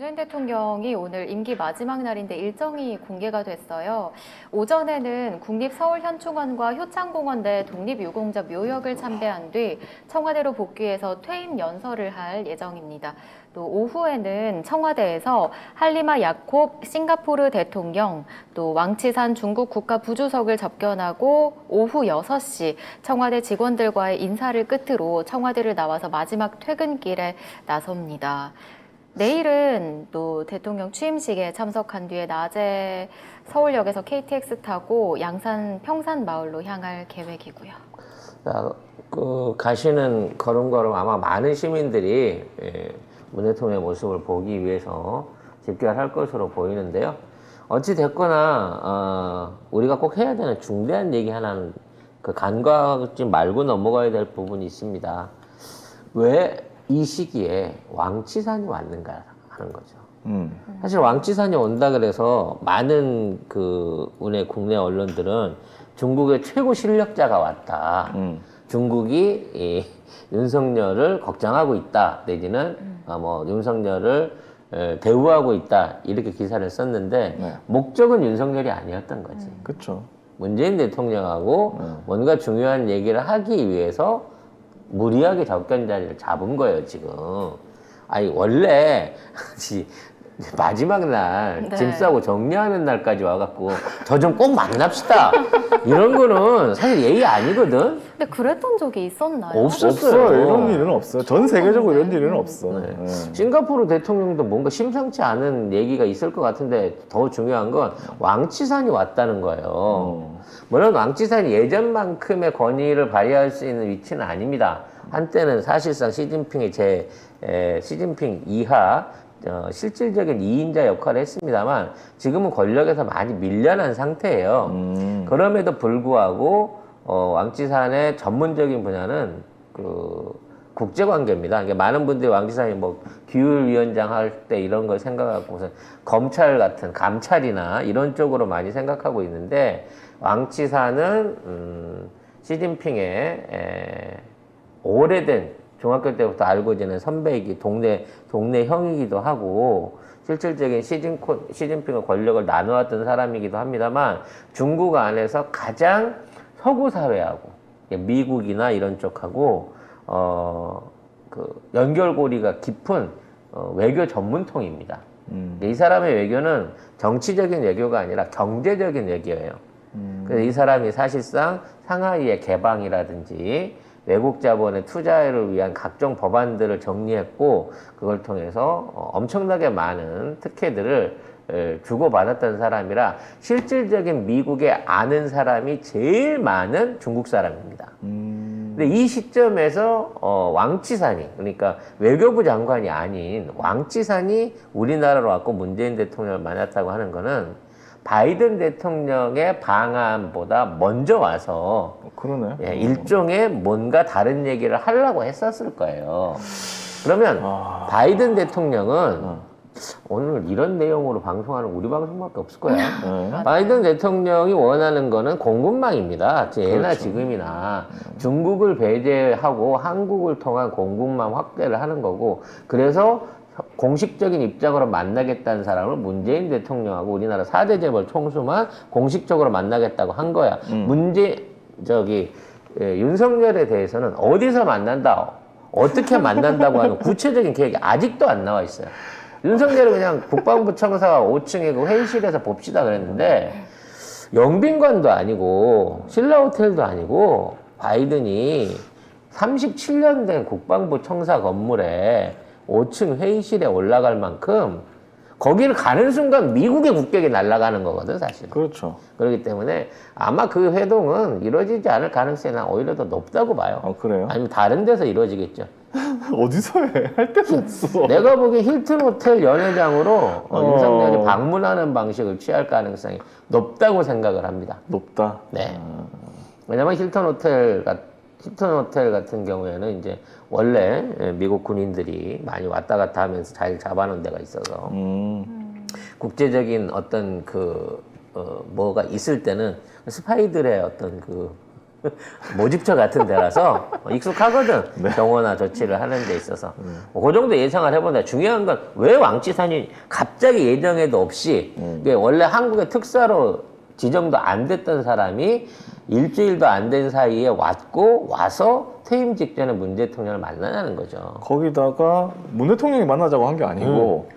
문재인 대통령이 오늘 임기 마지막 날인데 일정이 공개가 됐어요. 오전에는 국립서울현충원과 효창공원대 독립유공자 묘역을 참배한 뒤 청와대로 복귀해서 퇴임 연설을 할 예정입니다. 또 오후에는 청와대에서 할리마 야콥 싱가포르 대통령, 또 왕치산 중국 국가부주석을 접견하고 오후 6시 청와대 직원들과의 인사를 끝으로 청와대를 나와서 마지막 퇴근길에 나섭니다. 내일은 또 대통령 취임식에 참석한 뒤에 낮에 서울역에서 KTX 타고 양산 평산마을로 향할 계획이고요. 가시는 걸음걸음 아마 많은 시민들이 문 대통령의 모습을 보기 위해서 집결할 것으로 보이는데요. 어찌 됐거나 우리가 꼭 해야 되는 중대한 얘기 하나는 그 간과하지 말고 넘어가야 될 부분이 있습니다. 왜 이 시기에 왕치산이 왔는가 하는 거죠. 사실 왕치산이 온다 그래서 많은 우리 국내 언론들은 중국의 최고 실력자가 왔다. 중국이 윤석열을 걱정하고 있다. 내지는 윤석열을 대우하고 있다. 이렇게 기사를 썼는데 네. 목적은 윤석열이 아니었던 거지. 그렇죠. 문재인 대통령하고 뭔가 중요한 얘기를 하기 위해서 무리하게 접견 자리를 잡은 거예요, 지금. 아니, 원래, 마지막 날, 네. 짐 싸고 정리하는 날까지 와갖고, 저 좀 꼭 만납시다. 이런 거는 사실 예의 아니거든? 근데 그랬던 적이 있었나요? 없었어요. 이런 일은 없어요. 전 세계적으로 이런 일은 없어. 네. 네. 싱가포르 대통령도 뭔가 심상치 않은 얘기가 있을 것 같은데, 더 중요한 건 왕치산이 왔다는 거예요. 물론 왕치산이 예전만큼의 권위를 발휘할 수 있는 위치는 아닙니다. 한때는 사실상 시진핑 이하 실질적인 2인자 역할을 했습니다만 지금은 권력에서 많이 밀려난 상태예요. 그럼에도 불구하고 왕치산의 전문적인 분야는 국제관계입니다. 그러니까 많은 분들이 왕치산이 규율위원장 할 때 이런 걸 생각하고 무슨 검찰 같은 감찰이나 이런 쪽으로 많이 생각하고 있는데 왕치산은 시진핑의 오래된 중학교 때부터 알고 지낸 선배이기 동네 형이기도 하고 실질적인 시진핑의 권력을 나누었던 사람이기도 합니다만 중국 안에서 가장 서구 사회하고 미국이나 이런 쪽하고 연결고리가 깊은 외교 전문통입니다. 이 사람의 외교는 정치적인 외교가 아니라 경제적인 외교예요. 그래서 이 사람이 사실상 상하이의 개방이라든지 외국 자본의 투자를 위한 각종 법안들을 정리했고 그걸 통해서 엄청나게 많은 특혜들을 주고받았던 사람이라 실질적인 미국에 아는 사람이 제일 많은 중국 사람입니다. 근데 이 시점에서 왕치산이, 그러니까 외교부 장관이 아닌 왕치산이 우리나라로 왔고 문재인 대통령을 만났다고 하는 거는 바이든 대통령의 방안보다 먼저 와서 그러네. 일종의 뭔가 다른 얘기를 하려고 했었을 거예요. 그러면 바이든 대통령은 오늘 이런 내용으로 방송하는 우리 방송밖에 없을 거야. 바이든 대통령이 원하는 거는 공급망입니다. 예나 그렇죠. 지금이나 중국을 배제하고 한국을 통한 공급망 확대를 하는 거고 그래서 공식적인 입장으로 만나겠다는 사람을 문재인 대통령하고 우리나라 4대 재벌 총수만 공식적으로 만나겠다고 한 거야. 윤석열에 대해서는 어디서 만난다, 어떻게 만난다고 하는 구체적인 계획이 아직도 안 나와 있어요. 윤석열은 그냥 국방부 청사가 5층에 그 회의실에서 봅시다 그랬는데 영빈관도 아니고 신라호텔도 아니고 바이든이 37년 된 국방부 청사 건물에 5층 회의실에 올라갈 만큼 거기를 가는 순간 미국의 국격이 날아가는 거거든 사실. 그렇죠. 그렇기 때문에 아마 그 회동은 이루어지지 않을 가능성이 난 오히려 더 높다고 봐요. 그래요? 아니면 다른 데서 이루어지겠죠. 어디서 해? 할 데가 없어. 내가 보기엔 힐튼 호텔 연회장으로 윤석열이 방문하는 방식을 취할 가능성이 높다고 생각을 합니다. 높다. 네. 왜냐면 힐튼 호텔 같은 경우에는 이제 원래 미국 군인들이 많이 왔다 갔다 하면서 잘 잡아놓은 데가 있어서 국제적인 어떤 뭐가 있을 때는 스파이들의 어떤 모집처 같은 데라서 익숙하거든. 경호나 조치를 하는 데 있어서. 그 정도 예상을 해본다. 중요한 건 왜 왕치산이 갑자기 예정에도 없이 이게 원래 한국의 특사로 지정도 안 됐던 사람이 일주일도 안 된 사이에 와서 퇴임 직전에 문 대통령을 만나는 거죠. 거기다가 문 대통령이 만나자고 한 게 아니고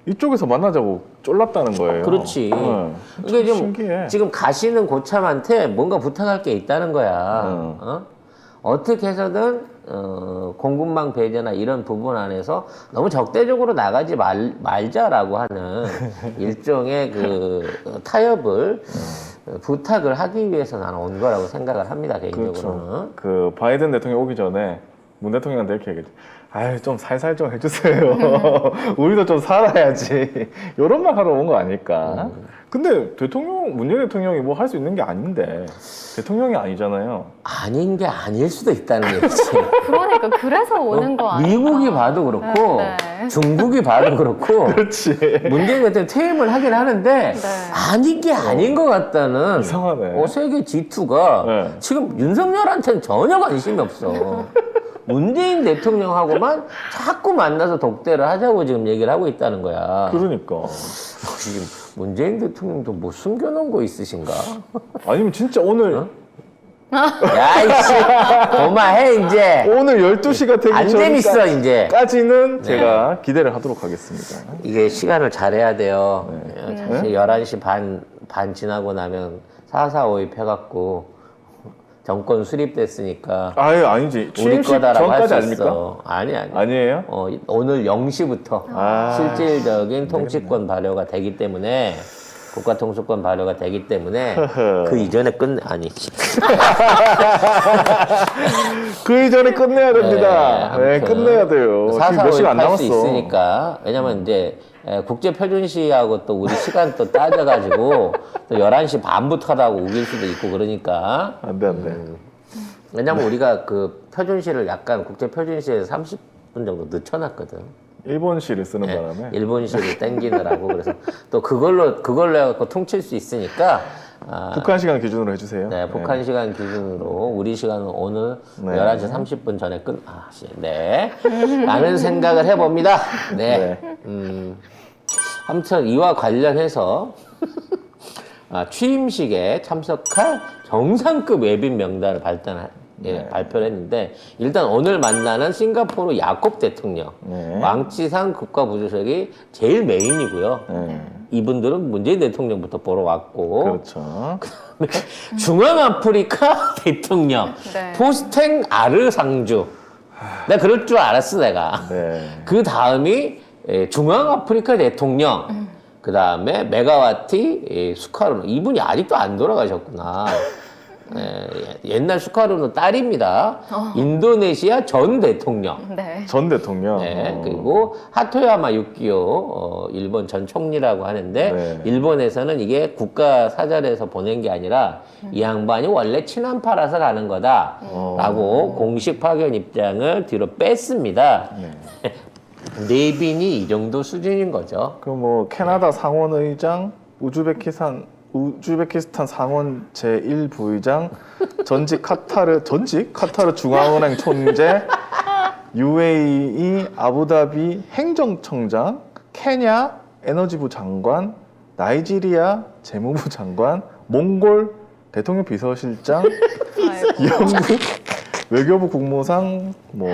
이쪽에서 만나자고 쫄랐다는 거예요. 그렇지. 이게 참 좀 신기해. 지금 가시는 고참한테 뭔가 부탁할 게 있다는 거야. 어떻게 해서든 공급망 배제나 이런 부분 안에서 너무 적대적으로 나가지 말자라고 하는 일종의 그 타협을 부탁을 하기 위해서 나는 온 거라고 생각을 합니다, 개인적으로는. 그렇죠. 그 바이든 대통령 오기 전에 문 대통령한테 이렇게 얘기했지. 아유, 좀 살살 좀 해주세요. 우리도 좀 살아야지. 이런 말 하러 온 거 아닐까? 근데 문재인 대통령이 뭐 할 수 있는 게 아닌데 대통령이 아니잖아요. 아닌 게 아닐 수도 있다는 얘기지. 그러니까 그래서 오는 거 아니야? 미국이 봐도 그렇고 네. 중국이 봐도 그렇고 그렇지. 문재인 대통령 퇴임을 하긴 하는데 아닌 게 아닌 것 같다는 이상하네. 세계 G2가 네. 지금 윤석열한테는 전혀 관심이 없어. 문재인 대통령하고만 자꾸 만나서 독대를 하자고 지금 얘기를 하고 있다는 거야. 그러니까. 지금 문재인 대통령도 뭐 숨겨놓은 거 있으신가? 아니면 진짜 오늘 야, 이씨, 그만해 이제. 오늘 12시가 되기 안 재밌어 이제. 까지는 제가 기대를 하도록 하겠습니다. 이게 시간을 잘해야 돼요. 네. 사실 11시 반 지나고 나면 4.4.5입 해갖고 정권 수립됐으니까 아유, 아니지. 우리 취임식 거다라고 할 수 전까지 아닙니까? 있어. 아니. 아니에요? 오늘 0시부터 아, 실질적인 통치권 발효가 되기 때문에 국가 통수권 발효가 되기 때문에 그 이전에 아니지. 그 이전에 끝내야 됩니다. 네, 끝내야 돼요. 지금 몇 4.4.5입 시간 안 할 수 남았어. 있으니까. 왜냐면 이제 국제표준시하고 또 우리 시간 또 따져가지고 또 11시 반부터 하다고 우길 수도 있고 그러니까. 안 돼, 안 돼. 왜냐면 우리가 그 표준시를 약간 국제표준시에서 30분 정도 늦춰놨거든. 일본시를 쓰는 바람에. 일본시를 땡기느라고. 그래서 또 그걸로 해갖고 퉁칠 수 있으니까. 북한 시간 기준으로 해주세요. 네, 북한 시간 기준으로 우리 시간은 오늘 네. 11시 30분 전에 네. 라는 생각을 해봅니다. 네. 아무튼 이와 관련해서 취임식에 참석할 정상급 외빈 명단을 발표를 했는데 일단 오늘 만나는 싱가포르 야콥 대통령, 왕치산 국가부주석이 제일 메인이고요. 이분들은 문재인 대통령부터 보러 왔고 그렇죠. 중앙아프리카 대통령 네. 포스탱 아르상주. 내가 그럴 줄 알았어 내가. 네. 그 다음이 중앙아프리카 대통령. 그 다음에 메가와티 수카르노. 이분이 아직도 안 돌아가셨구나. 옛날 수카르노 딸입니다. 인도네시아 전 대통령. 네. 전 대통령. 네, 그리고 하토야마 유키오 일본 전 총리라고 하는데 네. 일본에서는 이게 국가 사절에서 보낸 게 아니라 이 양반이 원래 친한파라서 가는 거다라고 공식 파견 입장을 뒤로 뺐습니다. 내빈이 이 정도 수준인 거죠. 그 뭐 캐나다 상원 의장, 우즈베키스탄 상원 제1부의장, 전직 카타르 중앙은행 총재, UAE 아부다비 행정청장, 케냐 에너지부 장관, 나이지리아 재무부 장관, 몽골 대통령 비서실장, 영국 외교부 국무상 뭐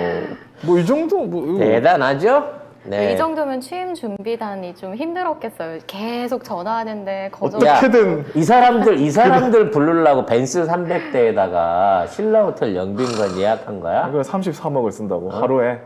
이 정도 대단하죠? 네. 이 정도면 취임 준비단이 좀 힘들었겠어요. 계속 전화하는데 거절. 어떻게든 이 사람들 부르려고 벤츠 300대에다가 신라 호텔 영빈관 예약한 거야? 이거 33억을 쓴다고 하루에.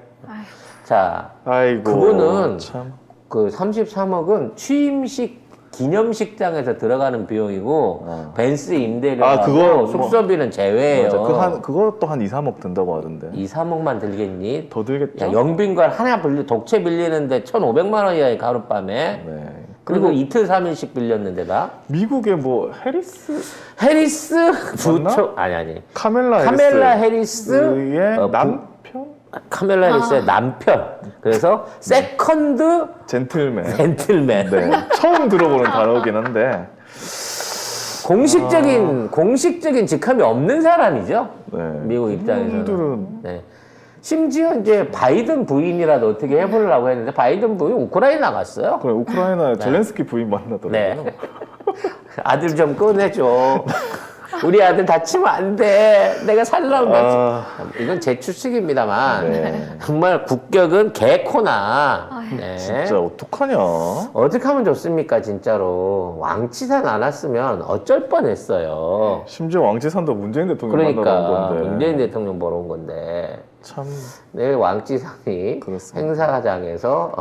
자, 아이고. 그거는 참. 그 33억은 취임식 기념식장에서 들어가는 비용이고 벤츠 임대료하고 그거 숙소비는 제외예요. 맞아. 그것도 한 2, 3억 든다고 하던데. 2, 3억만 들겠니? 더 들겠죠? 야, 영빈관 하나 독채 빌리는데 1,500만 원이야, 하룻밤에. 네. 그리고 이틀 3일씩 빌렸는데 다 미국의 뭐 해리스 맞나? 부총 아니 카멜라 해리스의 남편? 카멜라 해리스의 남편. 그래서 세컨드 젠틀맨. 젠틀맨. 네. 처음 들어보는 단어긴 한데 공식적인 직함이 없는 사람이죠. 네. 미국 입장에서는. 그분들은 네. 심지어 이제 바이든 부인이라도 어떻게 해보려고 했는데 바이든 부인 우크라이나 갔어요. 그래 우크라이나 젤렌스키 부인 만나더라고요. 네. 아들 좀 꺼내줘. 우리 아들 다치면 안 돼. 내가 살려면 이건 제 추측입니다만 네. 정말 국격은 개코나. 네. 진짜 어떡하냐? 어떻게 하면 좋습니까, 진짜로. 왕치산 안 왔으면 어쩔 뻔했어요. 심지어 왕지산도 문재인 대통령 만나러 온 그러니까 건데. 문재인 대통령 보러 온 건데 참 내일 왕치산이 그렇습니다. 행사장에서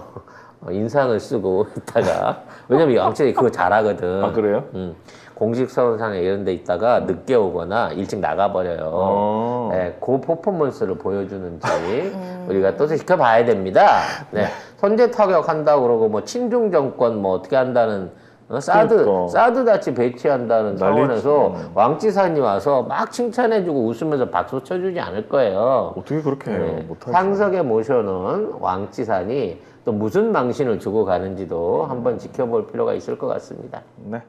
인상을 쓰고 있다가 왜냐면 이 왕치산이 그거 잘하거든. 아 그래요? 공식 서울상에 이런 데 있다가 늦게 오거나 일찍 나가버려요. 네, 그 퍼포먼스를 보여주는지 우리가 또 지켜봐야 됩니다. 네, 선제 타격한다고 그러고 뭐 친중 정권 뭐 어떻게 한다는 사드 같이 배치한다는 난리지. 차원에서 왕지산이 와서 막 칭찬해주고 웃으면서 박수 쳐주지 않을 거예요. 어떻게 그렇게 해요? 네, 못하지. 상석에 모셔놓은 왕지산이 또 무슨 망신을 주고 가는지도 한번 지켜볼 필요가 있을 것 같습니다. 네.